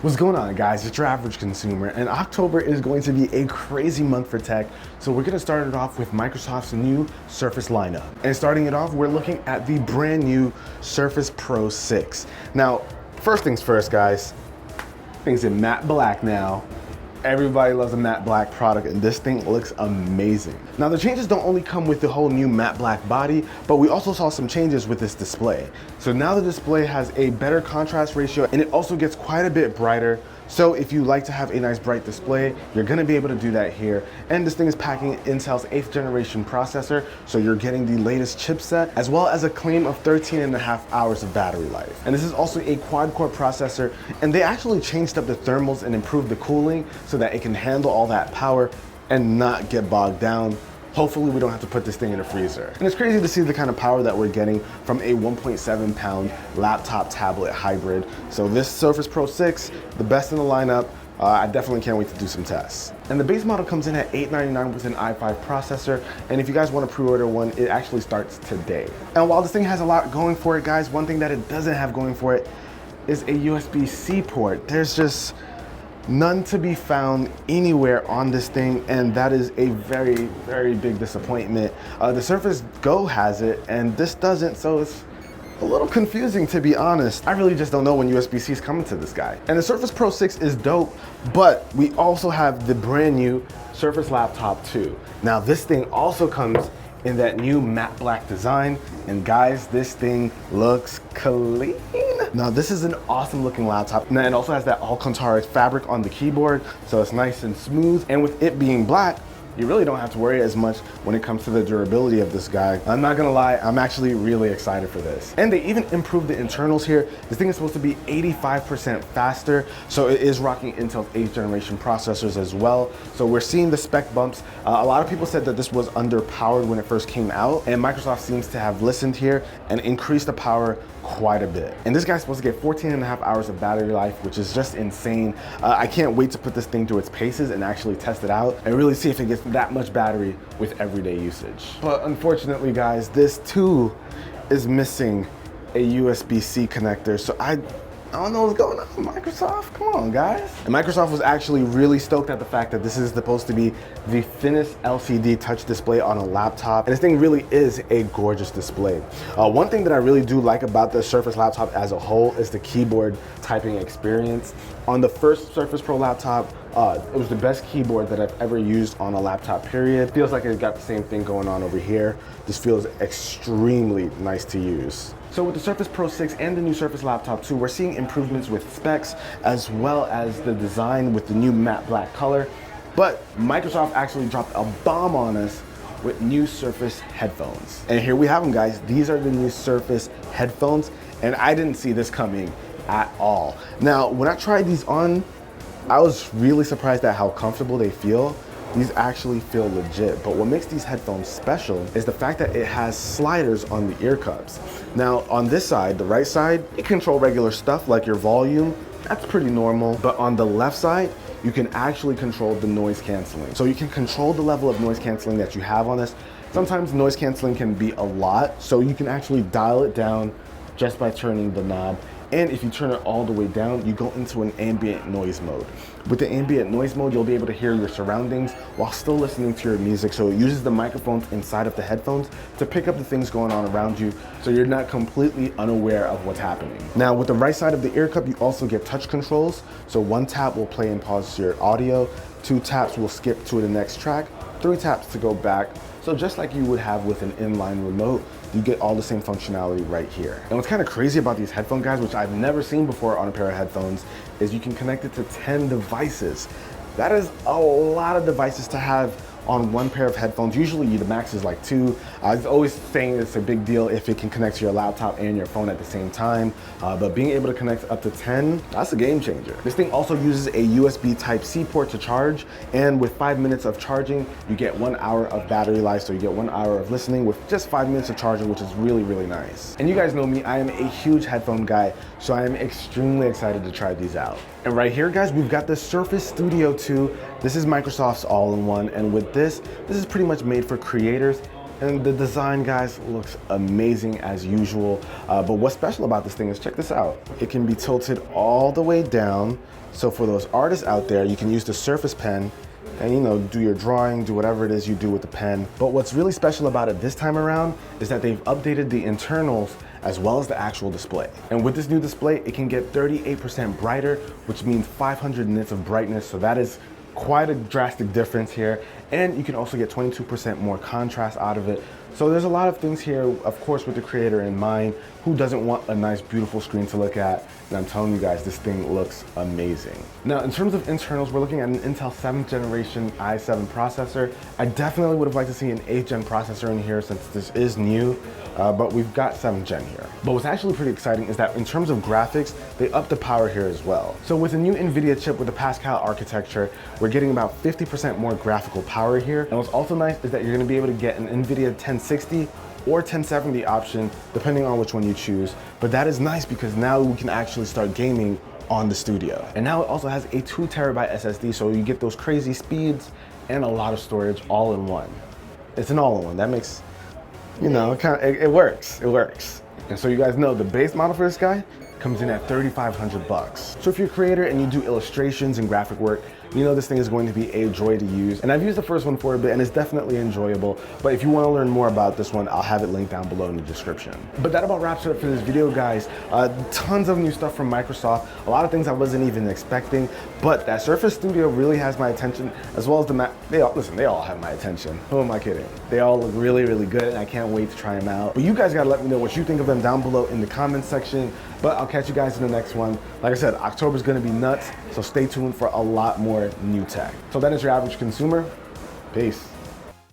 What's going on, guys? It's your average consumer, and October is going to be a crazy month for tech. So we're gonna start it off with Microsoft's new Surface lineup. And starting it off, we're looking at the brand new Surface Pro 6. Now, first things first, guys, things in matte black now. Everybody loves a matte black product, and this thing looks amazing. Now, the changes don't only come with the whole new matte black body, but we also saw some changes with this display. So now the display has a better contrast ratio, and it also gets quite a bit brighter. So if you like to have a nice bright display, you're gonna be able to do that here. And this thing is packing Intel's 8th generation processor, so you're getting the latest chipset, as well as a claim of 13.5 hours of battery life. And this is also a quad-core processor, and they actually changed up the thermals and improved the cooling so that it can handle all that power and not get bogged down. Hopefully we don't have to put this thing in a freezer. And it's crazy to see the kind of power that we're getting from a 1.7 pound laptop tablet hybrid. So this Surface Pro 6, the best in the lineup. I definitely can't wait to do some tests. And the base model comes in at $899 with an i5 processor. And if you guys want to pre-order one, it actually starts today. And while this thing has a lot going for it, guys, one thing that it doesn't have going for it is a USB-C port. There's just none to be found anywhere on this thing, and that is a very, very big disappointment. The Surface Go has it, and this doesn't, so it's a little confusing, to be honest. I really just don't know when USB-C is coming to this guy. And the Surface Pro 6 is dope, but we also have the brand new Surface Laptop 2. Now, this thing also comes in that new matte black design, and guys, this thing looks clean. Now, this is an awesome looking laptop, and it also has that Alcantara fabric on the keyboard, so it's nice and smooth. And with it being black, you really don't have to worry as much when it comes to the durability of this guy. I'm not gonna lie, I'm actually really excited for this. And they even improved the internals here. This thing is supposed to be 85% faster, so it is rocking Intel's 8th generation processors as well. So we're seeing the spec bumps. A lot of people said that this was underpowered when it first came out, and Microsoft seems to have listened here and increased the power quite a bit. And this guy's supposed to get 14.5 hours of battery life, which is just insane. I can't wait to put this thing through its paces and actually test it out and really see if it gets that much battery with everyday usage. But unfortunately, guys, this too is missing a USB-C connector. So I don't know what's going on, Microsoft. Come on, guys. And Microsoft was actually really stoked at the fact that this is supposed to be the thinnest LCD touch display on a laptop. And this thing really is a gorgeous display. One thing that I really do like about the Surface laptop as a whole is the keyboard typing experience. On the first Surface Pro laptop, it was the best keyboard that I've ever used on a laptop, period. Feels like it's got the same thing going on over here. This feels extremely nice to use. So with the Surface Pro 6 and the new Surface Laptop 2, we're seeing improvements with specs as well as the design with the new matte black color. But Microsoft actually dropped a bomb on us with new Surface headphones. And here we have them, guys. These are the new Surface headphones, and I didn't see this coming at all. Now, when I tried these on, I was really surprised at how comfortable they feel. These actually feel legit, but what makes these headphones special is the fact that it has sliders on the ear cups. Now, on this side, the right side, you control regular stuff like your volume. That's pretty normal. But on the left side, you can actually control the noise canceling. So you can control the level of noise canceling that you have on this. Sometimes noise canceling can be a lot, so you can actually dial it down just by turning the knob. And if you turn it all the way down, you go into an ambient noise mode. With the ambient noise mode, you'll be able to hear your surroundings while still listening to your music. So it uses the microphones inside of the headphones to pick up the things going on around you, so you're not completely unaware of what's happening. Now, with the right side of the ear cup, you also get touch controls. So 1 tap will play and pause your audio, 2 taps will skip to the next track, 3 taps to go back. So just like you would have with an inline remote, you get all the same functionality right here. And what's kind of crazy about these headphone guys, which I've never seen before on a pair of headphones, is you can connect it to 10 devices. That is a lot of devices to have on one pair of headphones. Usually the max is like 2. I was always saying it's a big deal if it can connect to your laptop and your phone at the same time, but being able to connect up to 10, that's a game changer. This thing also uses a USB Type-C port to charge, and with 5 minutes of charging, you get 1 hour of battery life, so you get 1 hour of listening with just 5 minutes of charging, which is really, really nice. And you guys know me, I am a huge headphone guy, so I am extremely excited to try these out. And right here, guys, we've got the Surface Studio 2. This is Microsoft's all-in-one, and with this is pretty much made for creators. And the design, guys, looks amazing as usual. But what's special about this thing is, check this out. It can be tilted all the way down So for those artists out there, you can use the Surface Pen and, you know, do your drawing, do whatever it is you do with the pen. But what's really special about it this time around is that they've updated the internals as well as the actual display. And with this new display, it can get 38% brighter, which means 500 nits of brightness. So that is quite a drastic difference here. And you can also get 22% more contrast out of it. So there's a lot of things here, of course, with the creator in mind. Who doesn't want a nice, beautiful screen to look at? And I'm telling you guys, this thing looks amazing. Now, in terms of internals, we're looking at an Intel 7th generation i7 processor. I definitely would have liked to see an 8th gen processor in here since this is new, but we've got 7th gen here. But what's actually pretty exciting is that in terms of graphics, they upped the power here as well. So with a new NVIDIA chip with the Pascal architecture, we're getting about 50% more graphical power here. And what's also nice is that you're gonna be able to get an NVIDIA 1060 or 1070 option, depending on which one you choose. But that is nice because now we can actually start gaming on the studio. And now it also has a 2 terabyte SSD, so you get those crazy speeds and a lot of storage all in one. It's an all-in-one. That makes, you know, it works. It works. And so you guys know the base model for this guy comes in at $3,500. So if you're a creator and you do illustrations and graphic work, you know this thing is going to be a joy to use. And I've used the first one for a bit and it's definitely enjoyable. But if you want to learn more about this one, I'll have it linked down below in the description. But that about wraps it up for this video, guys. Tons of new stuff from Microsoft, a lot of things I wasn't even expecting, but that Surface Studio really has my attention, as well as the Mac. They all have my attention. Who am I kidding? They all look really, really good and I can't wait to try them out. But you guys gotta let me know what you think of them down below in the comments section. But I'll catch you guys in the next one. Like I said, October's gonna be nuts, so stay tuned for a lot more new tech. So that is your average consumer. Peace.